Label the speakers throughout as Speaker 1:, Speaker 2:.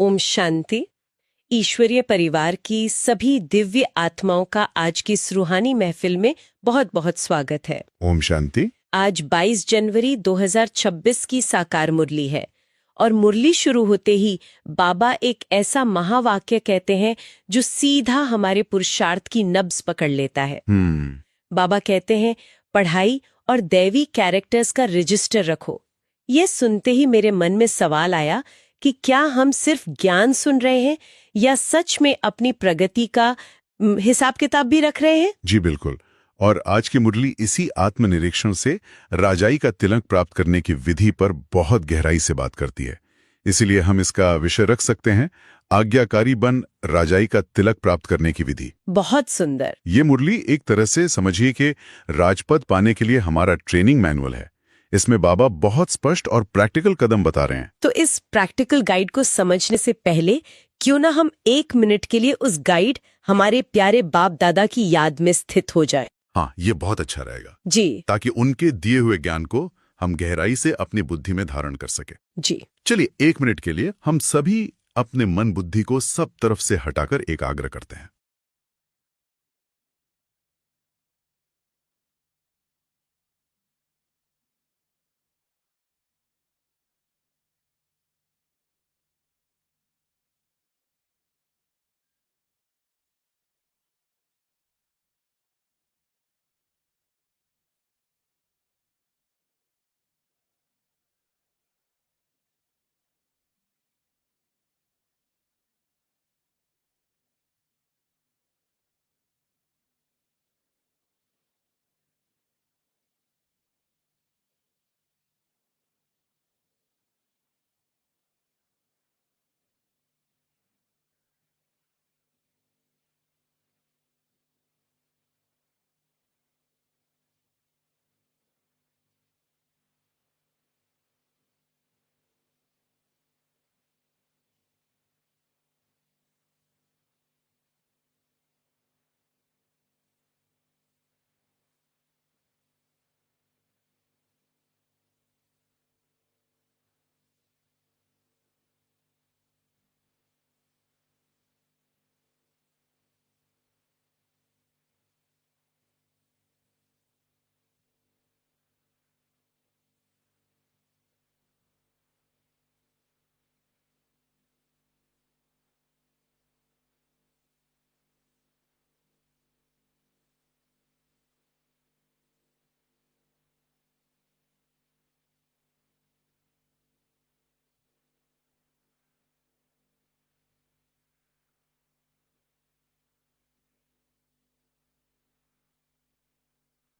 Speaker 1: ओम शांति। ईश्वरीय परिवार की सभी दिव्य आत्माओं का आज की इस रूहानी महफिल में बहुत बहुत स्वागत है।
Speaker 2: ओम शांति।
Speaker 1: आज 22 जनवरी 2026 की साकार मुरली है और मुरली शुरू होते ही बाबा एक ऐसा महावाक्य कहते हैं जो सीधा हमारे पुरुषार्थ की नब्ज पकड़ लेता है। बाबा कहते हैं, पढ़ाई और दैवी कैरेक्टर्स का रजिस्टर रखो। ये सुनते ही मेरे मन में सवाल आया कि क्या हम सिर्फ ज्ञान सुन रहे हैं या सच में अपनी प्रगति का हिसाब किताब भी रख रहे हैं?
Speaker 2: जी बिल्कुल। और आज की मुरली इसी आत्मनिरीक्षण से राजाई का तिलक प्राप्त करने की विधि पर बहुत गहराई से बात करती है। इसीलिए हम इसका विषय रख सकते हैं, आज्ञाकारी बन राजाई का तिलक प्राप्त करने की विधि।
Speaker 1: बहुत सुंदर।
Speaker 2: ये मुरली एक तरह से समझिए कि राजपद पाने के लिए हमारा ट्रेनिंग मैनुअल है। इसमें बाबा बहुत स्पष्ट और प्रैक्टिकल कदम बता रहे हैं।
Speaker 1: तो इस प्रैक्टिकल गाइड को समझने से पहले क्यों ना हम 1 मिनट के लिए उस गाइड हमारे प्यारे बाप दादा की याद में स्थित हो जाए।
Speaker 2: हाँ, ये बहुत अच्छा रहेगा
Speaker 1: जी।
Speaker 2: ताकि उनके दिए हुए ज्ञान को हम गहराई से अपनी बुद्धि में धारण कर सके।
Speaker 1: जी
Speaker 2: चलिए 1 मिनट के लिए हम सभी अपने मन बुद्धि को सब तरफ से हटाकर एकाग्र करते हैं।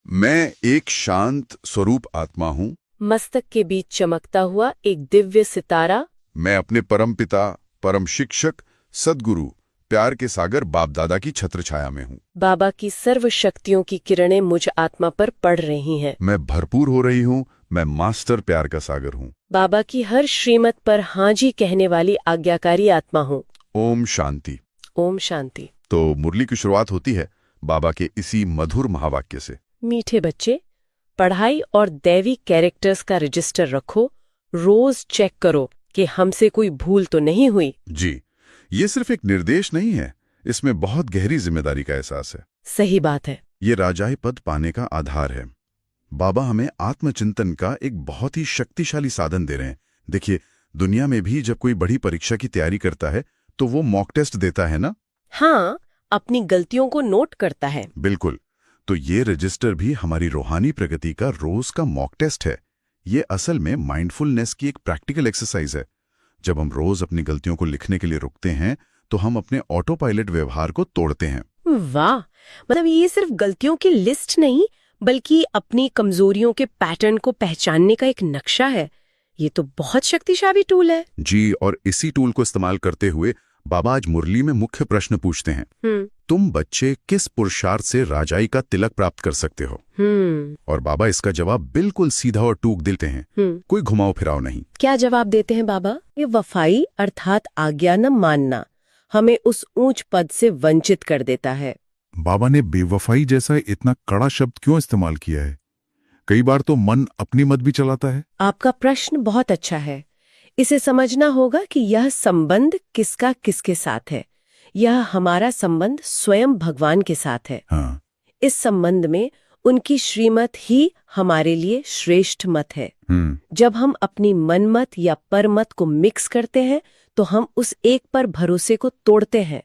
Speaker 2: मैं एक शांत स्वरूप आत्मा हूं।
Speaker 1: मस्तक के बीच चमकता हुआ एक दिव्य सितारा।
Speaker 2: मैं अपने परम पिता, परम शिक्षक, सद्गुरु, प्यार के सागर बाप दादा की छत्र छाया में हूं।
Speaker 1: बाबा की सर्व शक्तियों की किरणें मुझ आत्मा पर पड़ रही हैं।
Speaker 2: मैं भरपूर हो रही हूं। मैं मास्टर प्यार का सागर हूं।
Speaker 1: बाबा की हर श्रीमत पर हाँ जी कहने वाली आज्ञाकारी आत्मा हूँ।
Speaker 2: ओम शांति।
Speaker 1: ओम शांति।
Speaker 2: तो मुरली की शुरुआत होती है बाबा के इसी मधुर महावाक्य से।
Speaker 1: मीठे बच्चे, पढ़ाई और दैवी कैरेक्टर्स का रजिस्टर रखो। रोज चेक करो कि हमसे कोई भूल तो नहीं हुई।
Speaker 2: जी, ये सिर्फ एक निर्देश नहीं है, इसमें बहुत गहरी जिम्मेदारी का एहसास है।
Speaker 1: सही बात है।
Speaker 2: ये राजाई पद पाने का आधार है। बाबा हमें आत्मचिंतन का एक बहुत ही शक्तिशाली साधन दे रहे हैं। देखिए, दुनिया में भी जब कोई बड़ी परीक्षा की तैयारी करता है तो वो मॉक टेस्ट देता है ना।
Speaker 1: हाँ, अपनी गलतियों को नोट करता है।
Speaker 2: बिल्कुल। तो ये रजिस्टर भी हमारी रूहानी प्रगति का रोज का मॉक टेस्ट है। ये असल में माइंडफुलनेस की एक प्रैक्टिकल एक्सरसाइज है। जब हम रोज अपनी गलतियों को लिखने के लिए रुकते हैं तो हम अपने ऑटो पायलट व्यवहार को तोड़ते हैं।
Speaker 1: वाह, मतलब ये सिर्फ गलतियों की लिस्ट नहीं बल्कि अपनी कमजोरियों के पैटर्न को पहचानने का एक नक्शा है। ये तो बहुत शक्तिशाली टूल है।
Speaker 2: जी, और इसी टूल को इस्तेमाल करते हुए बाबा आज मुरली में मुख्य प्रश्न पूछते हैं। तुम बच्चे किस पुरुषार्थ से राजाई का तिलक प्राप्त कर सकते हो? और बाबा इसका जवाब बिल्कुल सीधा और टूक देते हैं। कोई घुमाव फिराव नहीं।
Speaker 1: क्या जवाब देते हैं बाबा? ये वफाई अर्थात आज्ञा न मानना हमें उस ऊंच पद से वंचित कर देता है।
Speaker 2: बाबा ने बेवफाई जैसा इतना कड़ा शब्द क्यों इस्तेमाल किया है? कई बार तो मन अपनी मत भी चलाता है।
Speaker 1: आपका प्रश्न बहुत अच्छा है। इसे समझना होगा कि यह संबंध किसका किसके साथ है। यह हमारा संबंध स्वयं भगवान के साथ है।
Speaker 2: हाँ।
Speaker 1: इस संबंध में उनकी श्रीमत ही हमारे लिए श्रेष्ठ मत है। जब हम अपनी मनमत या परमत को मिक्स करते हैं तो हम उस एक पर भरोसे को तोड़ते हैं।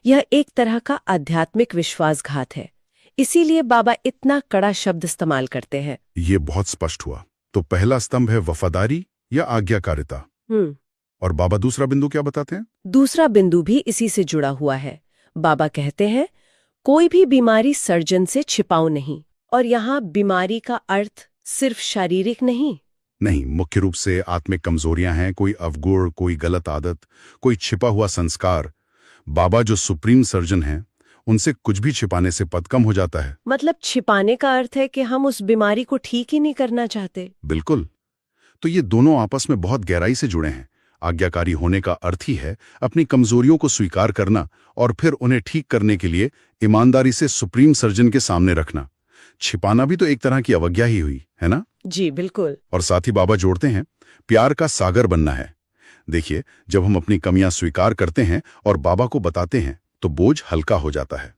Speaker 1: यह एक तरह का आध्यात्मिक विश्वासघात है। इसीलिए बाबा इतना कड़ा शब्द इस्तेमाल करते हैं।
Speaker 2: ये बहुत स्पष्ट हुआ। तो पहला स्तंभ है वफादारी या आज्ञाकारिता। और बाबा दूसरा बिंदु क्या बताते हैं?
Speaker 1: दूसरा बिंदु भी इसी से जुड़ा हुआ है। बाबा कहते हैं कोई भी बीमारी सर्जन से छिपाओ नहीं। और यहाँ बीमारी का अर्थ सिर्फ शारीरिक नहीं,
Speaker 2: मुख्य रूप से आत्मिक कमजोरियां हैं, कोई अवगुण, कोई गलत आदत, कोई छिपा हुआ संस्कार। बाबा जो सुप्रीम सर्जन हैं, उनसे कुछ भी छिपाने से पद कम हो जाता है।
Speaker 1: मतलब छिपाने का अर्थ है कि हम उस बीमारी को ठीक ही नहीं करना चाहते।
Speaker 2: बिल्कुल। तो ये दोनों आपस में बहुत गहराई से जुड़े हैं। आज्ञाकारी होने का अर्थ ही है अपनी कमजोरियों को स्वीकार करना और फिर उन्हें ठीक करने के लिए ईमानदारी से सुप्रीम सर्जन के सामने रखना। छिपाना भी तो एक तरह की अवज्ञा ही हुई, है ना?
Speaker 1: जी बिल्कुल।
Speaker 2: और साथ ही बाबा जोड़ते हैं प्यार का सागर बनना है। देखिए, जब हम अपनी कमियां स्वीकार करते हैं और बाबा को बताते हैं तो बोझ हल्का हो जाता है।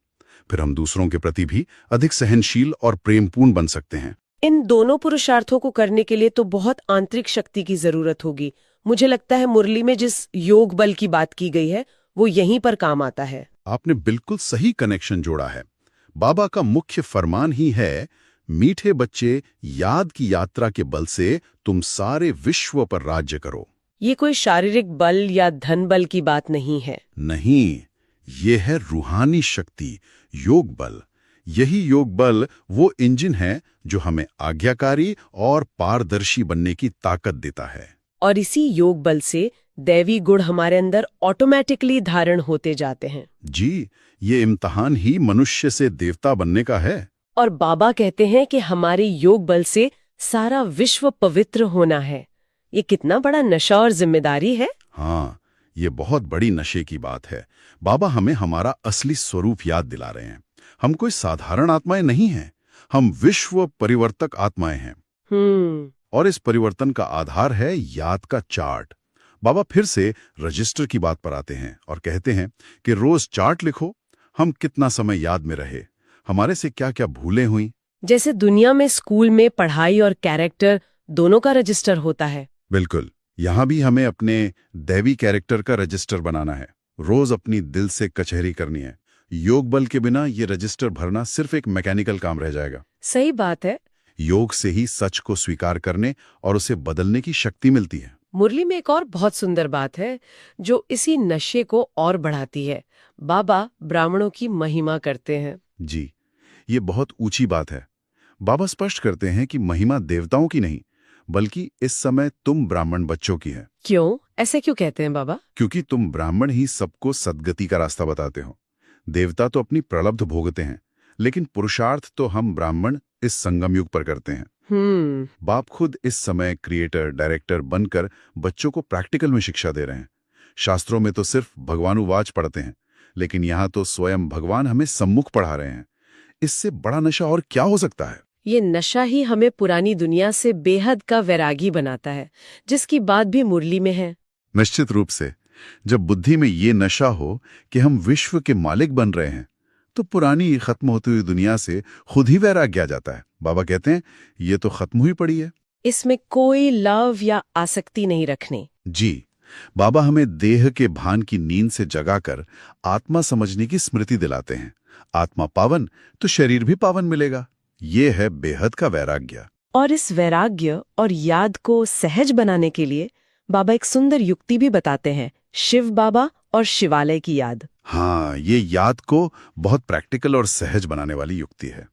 Speaker 2: फिर हम दूसरों के प्रति भी अधिक सहनशील और प्रेमपूर्ण बन सकते हैं।
Speaker 1: इन दोनों पुरुषार्थों को करने के लिए तो बहुत आंतरिक शक्ति की जरूरत होगी। मुझे लगता है मुरली में जिस योग बल की बात की गई है वो यहीं पर काम आता है।
Speaker 2: आपने बिल्कुल सही कनेक्शन जोड़ा है। बाबा का मुख्य फरमान ही है, मीठे बच्चे, याद की यात्रा के बल से तुम सारे विश्व पर राज्य करो।
Speaker 1: ये कोई शारीरिक बल या धन बल की बात नहीं है।
Speaker 2: नहीं, ये है रूहानी शक्ति, योग बल। यही योग बल वो इंजन है जो हमें आज्ञाकारी और पारदर्शी बनने की ताकत देता है।
Speaker 1: और इसी योग बल से दैवी गुण हमारे अंदर ऑटोमेटिकली धारण होते जाते हैं।
Speaker 2: जी, ये इम्तिहान ही मनुष्य से देवता बनने का है।
Speaker 1: और बाबा कहते हैं कि हमारे योग बल से सारा विश्व पवित्र होना है। ये कितना बड़ा नशा और जिम्मेदारी है।
Speaker 2: हाँ, ये बहुत बड़ी नशे की बात है। बाबा हमें हमारा असली स्वरूप याद दिला रहे हैं। हम कोई साधारण आत्माएं नहीं हैं, हम विश्व परिवर्तक आत्माएं हैं। और इस परिवर्तन का आधार है याद का चार्ट। बाबा फिर से रजिस्टर की बात पर आते हैं और कहते हैं कि रोज चार्ट लिखो, हम कितना समय याद में रहे, हमारे से क्या क्या भूलें हुई।
Speaker 1: जैसे दुनिया में स्कूल में पढ़ाई और कैरेक्टर दोनों का रजिस्टर होता है।
Speaker 2: बिल्कुल, यहाँ भी हमें अपने दैवी कैरेक्टर का रजिस्टर बनाना है। रोज अपनी दिल से कचहरी करनी है। योग बल के बिना ये रजिस्टर भरना सिर्फ एक मैकेनिकल काम रह जाएगा।
Speaker 1: सही बात है।
Speaker 2: योग से ही सच को स्वीकार करने और उसे बदलने की शक्ति मिलती है।
Speaker 1: मुरली में एक और बहुत सुंदर बात है जो इसी नशे को और बढ़ाती है। बाबा ब्राह्मणों की महिमा करते हैं।
Speaker 2: जी, ये बहुत ऊंची बात है। बाबा स्पष्ट करते हैं कि महिमा देवताओं की नहीं, बल्कि इस समय तुम ब्राह्मण बच्चों की है।
Speaker 1: क्यों? ऐसे क्यों कहते हैं बाबा?
Speaker 2: क्योंकि तुम ब्राह्मण ही सबको सद्गति का रास्ता बताते हो। देवता तो अपनी प्रलब्ध भोगते हैं, लेकिन पुरुषार्थ तो हम ब्राह्मण इस संगम युग पर करते हैं। बाप खुद इस समय क्रिएटर, डायरेक्टर बनकर बच्चों को प्रैक्टिकल में शिक्षा दे रहे हैं। शास्त्रों में तो सिर्फ भगवानुवाच पढ़ते हैं, लेकिन यहाँ तो स्वयं भगवान हमें सम्मुख पढ़ा रहे हैं। इससे बड़ा नशा और क्या हो सकता है?
Speaker 1: ये नशा ही हमें पुरानी दुनिया से बेहद का वैरागी बनाता है, जिसकी बात भी मुरली में है।
Speaker 2: निश्चित रूप से, जब बुद्धि में ये नशा हो कि हम विश्व के मालिक बन रहे हैं, तो पुरानी खत्म होती हुई दुनिया से खुद ही वैराग्य आ जाता है। बाबा कहते हैं ये तो खत्म हुई पड़ी है,
Speaker 1: इसमें कोई लव या आसक्ति नहीं रखने।
Speaker 2: जी, बाबा हमें देह के भान की नींद से जगाकर आत्मा समझने की स्मृति दिलाते हैं। आत्मा पावन तो शरीर भी पावन मिलेगा। ये है बेहद का वैराग्य।
Speaker 1: और इस वैराग्य और याद को सहज बनाने के लिए बाबा एक सुंदर युक्ति भी बताते हैं, शिव बाबा और शिवालय की याद।
Speaker 2: हाँ, ये याद को बहुत प्रैक्टिकल और सहज बनाने वाली युक्ति है।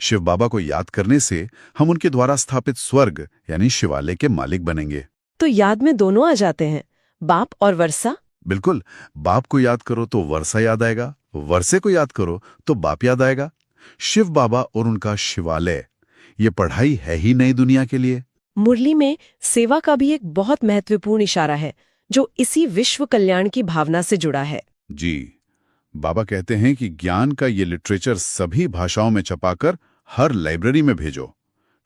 Speaker 2: शिव बाबा को याद करने से हम उनके द्वारा स्थापित स्वर्ग यानी शिवालय के मालिक बनेंगे।
Speaker 1: तो याद में दोनों आ जाते हैं, बाप और वर्षा।
Speaker 2: बिल्कुल, बाप को याद करो तो वर्षा याद आएगा, वर्षे को याद करो तो बाप याद आएगा। शिव बाबा और उनका शिवालय, ये पढ़ाई है ही नई दुनिया के लिए।
Speaker 1: मुरली में सेवा का भी एक बहुत महत्वपूर्ण इशारा है जो इसी विश्व कल्याण की भावना से जुड़ा है।
Speaker 2: जी, बाबा कहते हैं कि ज्ञान का ये लिटरेचर सभी भाषाओं में छपाकर हर लाइब्रेरी में भेजो।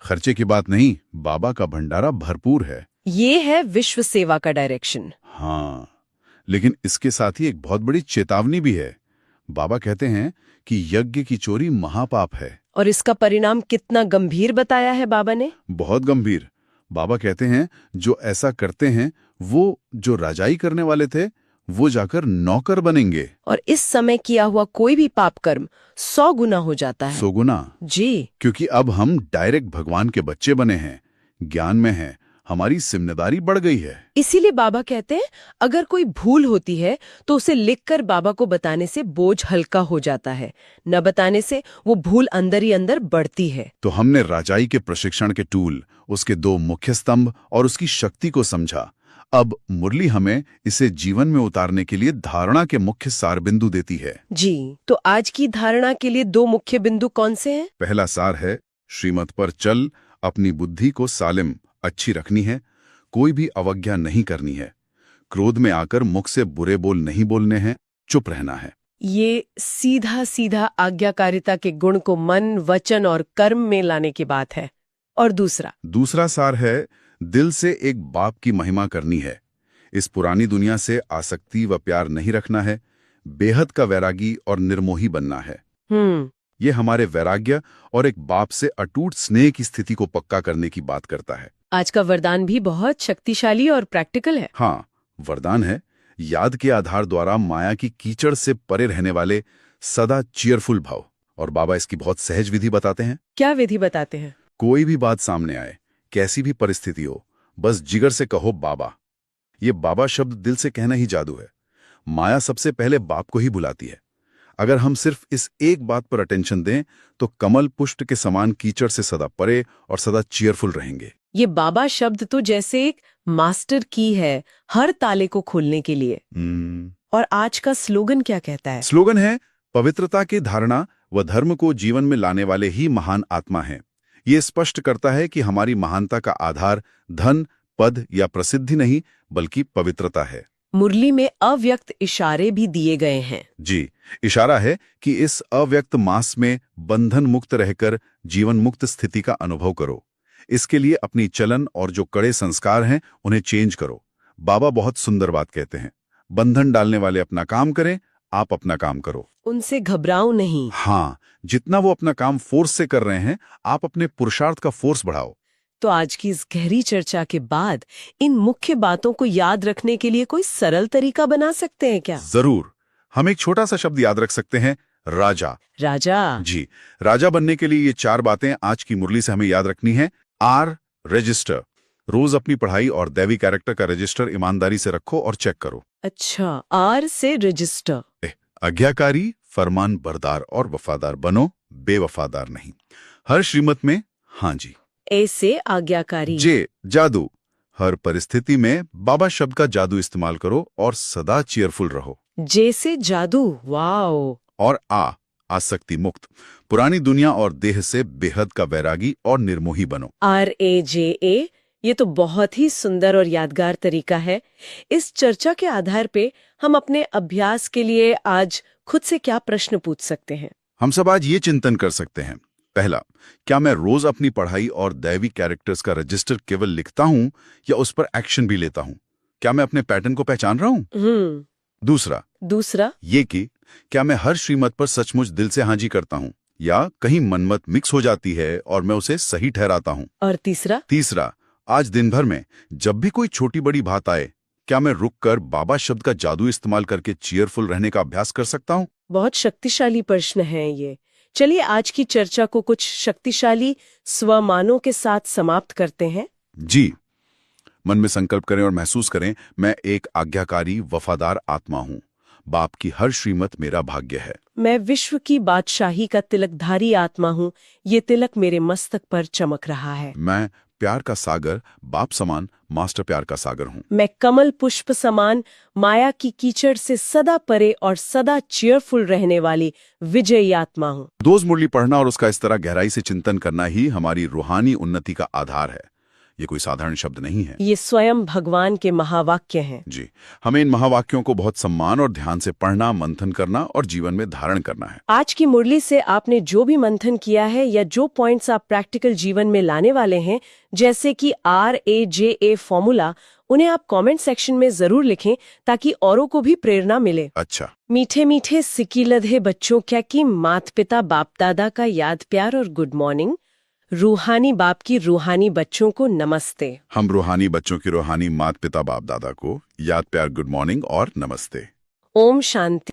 Speaker 2: खर्चे की बात नहीं, बाबा का भंडारा भरपूर है।
Speaker 1: ये है विश्व सेवा का डायरेक्शन।
Speaker 2: हाँ, लेकिन इसके साथ ही एक बहुत बड़ी चेतावनी भी है। बाबा कहते हैं कि यज्ञ की चोरी महापाप है।
Speaker 1: और इसका परिणाम कितना गंभीर बताया है बाबा ने?
Speaker 2: बहुत गंभीर। बाबा कहते हैं जो ऐसा करते हैं वो जो राजाई करने वाले थे वो जाकर नौकर बनेंगे।
Speaker 1: और इस समय किया हुआ कोई भी पाप कर्म 100 गुना हो जाता है।
Speaker 2: 100 गुना।
Speaker 1: जी,
Speaker 2: क्योंकि अब हम डायरेक्ट भगवान के बच्चे बने हैं, ज्ञान में हैं, हमारी जिम्मेदारी बढ़ गई है।
Speaker 1: इसीलिए बाबा कहते हैं अगर कोई भूल होती है तो उसे लिखकर बाबा को बताने से बोझ हल्का हो जाता है, न बताने से वो भूल अंदर ही अंदर बढ़ती है।
Speaker 2: तो हमने राजाई के प्रशिक्षण के टूल, उसके 2 मुख्य स्तंभ और उसकी शक्ति को समझा। अब मुरली हमें इसे जीवन में उतारने के लिए धारणा के मुख्य सार बिंदु देती है।
Speaker 1: जी, तो आज की धारणा के लिए 2 मुख्य बिंदु कौन से हैं?
Speaker 2: पहला सार है श्रीमत पर चल, अपनी बुद्धि को सालिम अच्छी रखनी है, कोई भी अवज्ञा नहीं करनी है, क्रोध में आकर मुख से बुरे बोल नहीं बोलने हैं, चुप रहना है।
Speaker 1: ये सीधा सीधा आज्ञाकारिता के गुण को मन, वचन और कर्म में लाने की बात है। और दूसरा
Speaker 2: सार है दिल से एक बाप की महिमा करनी है। इस पुरानी दुनिया से आसक्ति व प्यार नहीं रखना है, बेहद का वैरागी और निर्मोही बनना है। ये हमारे वैराग्य और एक बाप से अटूट स्नेह की स्थिति को पक्का करने की बात करता है।
Speaker 1: आज का वरदान भी बहुत शक्तिशाली और प्रैक्टिकल है।
Speaker 2: हाँ, वरदान है याद के आधार द्वारा माया की कीचड़ से परे रहने वाले सदा चीयरफुल भाव। और बाबा इसकी बहुत सहज विधि बताते हैं।
Speaker 1: क्या विधि बताते हैं?
Speaker 2: कोई भी बात सामने आए, कैसी भी परिस्थिति हो, बस जिगर से कहो बाबा। ये बाबा शब्द दिल से कहना ही जादू है। माया सबसे पहले बाप को ही बुलाती है। अगर हम सिर्फ इस एक बात पर अटेंशन दें तो कमल पुष्ट के समान कीचड़ से सदा परे और सदा चीयरफुल रहेंगे।
Speaker 1: ये बाबा शब्द तो जैसे एक मास्टर की है हर ताले को खोलने के लिए। और आज का स्लोगन क्या कहता है?
Speaker 2: स्लोगन है पवित्रता की धारणा व धर्म को जीवन में लाने वाले ही महान आत्मा हैं। ये स्पष्ट करता है कि हमारी महानता का आधार धन, पद या प्रसिद्धि नहीं बल्कि पवित्रता है।
Speaker 1: मुरली में अव्यक्त इशारे भी दिए गए हैं।
Speaker 2: जी, इशारा है कि इस अव्यक्त मास में बंधन मुक्त रहकर जीवन मुक्त स्थिति का अनुभव करो। इसके लिए अपनी चलन और जो कड़े संस्कार हैं उन्हें चेंज करो। बाबा बहुत सुंदर बात कहते हैं, बंधन डालने वाले अपना काम करें, आप अपना काम करो,
Speaker 1: उनसे घबराओ नहीं।
Speaker 2: हाँ, जितना वो अपना काम फोर्स से कर रहे हैं आप अपने पुरुषार्थ का फोर्स बढ़ाओ।
Speaker 1: तो आज की इस गहरी चर्चा के बाद इन मुख्य बातों को याद रखने के लिए कोई सरल तरीका बना सकते हैं क्या?
Speaker 2: जरूर। हम एक छोटा सा शब्द याद रख सकते हैं, राजा।
Speaker 1: जी,
Speaker 2: राजा बनने के लिए ये 4 बातें आज की मुरली से हमें याद रखनी है। Are, register. रोज अपनी पढ़ाई और दैवी कैरेक्टर का रजिस्टर ईमानदारी से रखो और चेक करो।
Speaker 1: अच्छा, आर से रजिस्टर।
Speaker 2: आज्ञाकारी, फरमान बरदार और वफादार बनो, बेवफादार नहीं। हर श्रीमत में हाँ जी।
Speaker 1: ए से आज्ञाकारी।
Speaker 2: जे, जादू। हर परिस्थिति में बाबा शब्द का जादू इस्तेमाल करो और सदा चीयरफुल रहो।
Speaker 1: जे से जादू। वाओ।
Speaker 2: और आसक्ति मुक्त। पुरानी दुनिया और देह से बेहद का वैरागी और निर्मोही बनो।
Speaker 1: RAJA। ये तो बहुत ही सुंदर और यादगार तरीका है। इस चर्चा के आधार पे हम अपने अभ्यास के लिए आज खुद से क्या प्रश्न पूछ सकते हैं?
Speaker 2: हम सब आज ये चिंतन कर सकते हैं। पहला, क्या मैं रोज अपनी पढ़ाई और दैवी कैरेक्टर्स का रजिस्टर केवल लिखता हूं या उस पर एक्शन भी लेता हूं? क्या मैं अपने पैटर्न को पहचान रहा हूं? दूसरा, ये कि क्या मैं हर श्रीमत पर सचमुच दिल से हाँ जी करता हूं या कहीं मनमत मिक्स हो जाती है और मैं उसे सही ठहराता हूं?
Speaker 1: और तीसरा,
Speaker 2: आज दिन भर में जब भी कोई छोटी बड़ी बात आए, क्या मैं रुककर बाबा शब्द का जादू इस्तेमाल करके चीयरफुल रहने का अभ्यास कर सकता हूं?
Speaker 1: बहुत शक्तिशाली प्रश्न है ये। चलिए आज की चर्चा को कुछ शक्तिशाली स्वमानों के साथ समाप्त करते हैं।
Speaker 2: जी, मन में संकल्प करें और महसूस करें, मैं एक आज्ञाकारी वफादार आत्मा हूं। बाप की हर श्रीमत मेरा भाग्य है।
Speaker 1: मैं विश्व की बादशाही का तिलकधारी आत्मा हूं। ये तिलक मेरे मस्तक पर चमक रहा है।
Speaker 2: मैं प्यार का सागर, बाप समान मास्टर प्यार का सागर हूं।
Speaker 1: मैं कमल पुष्प समान माया की कीचड़ से सदा परे और सदा चीयरफुल रहने वाली विजयी आत्मा हूं।
Speaker 2: रोज मुरली पढ़ना और उसका इस तरह गहराई से चिंतन करना ही हमारी रूहानी उन्नति का आधार है। ये कोई साधारण शब्द नहीं है।
Speaker 1: ये स्वयं भगवान के महावाक्य हैं।
Speaker 2: जी, हमें इन महावाक्यों को बहुत सम्मान और ध्यान से पढ़ना, मंथन करना और जीवन में धारण करना है।
Speaker 1: आज की मुरली से आपने जो भी मंथन किया है या जो पॉइंट्स आप प्रैक्टिकल जीवन में लाने वाले हैं, जैसे कि RAJA फॉर्मूला, उन्हें आप कमेंट सेक्शन में जरूर लिखें ताकि औरों को भी प्रेरणा मिले।
Speaker 2: अच्छा,
Speaker 1: मीठे मीठे सिकीलधे बच्चों क्या की मात पिता बाप दादा का याद प्यार और गुड मॉर्निंग। रूहानी बाप की रूहानी बच्चों को नमस्ते।
Speaker 2: हम रूहानी बच्चों की रूहानी मात पिता बाप दादा को याद प्यार, गुड मॉर्निंग और नमस्ते।
Speaker 1: ओम शांति।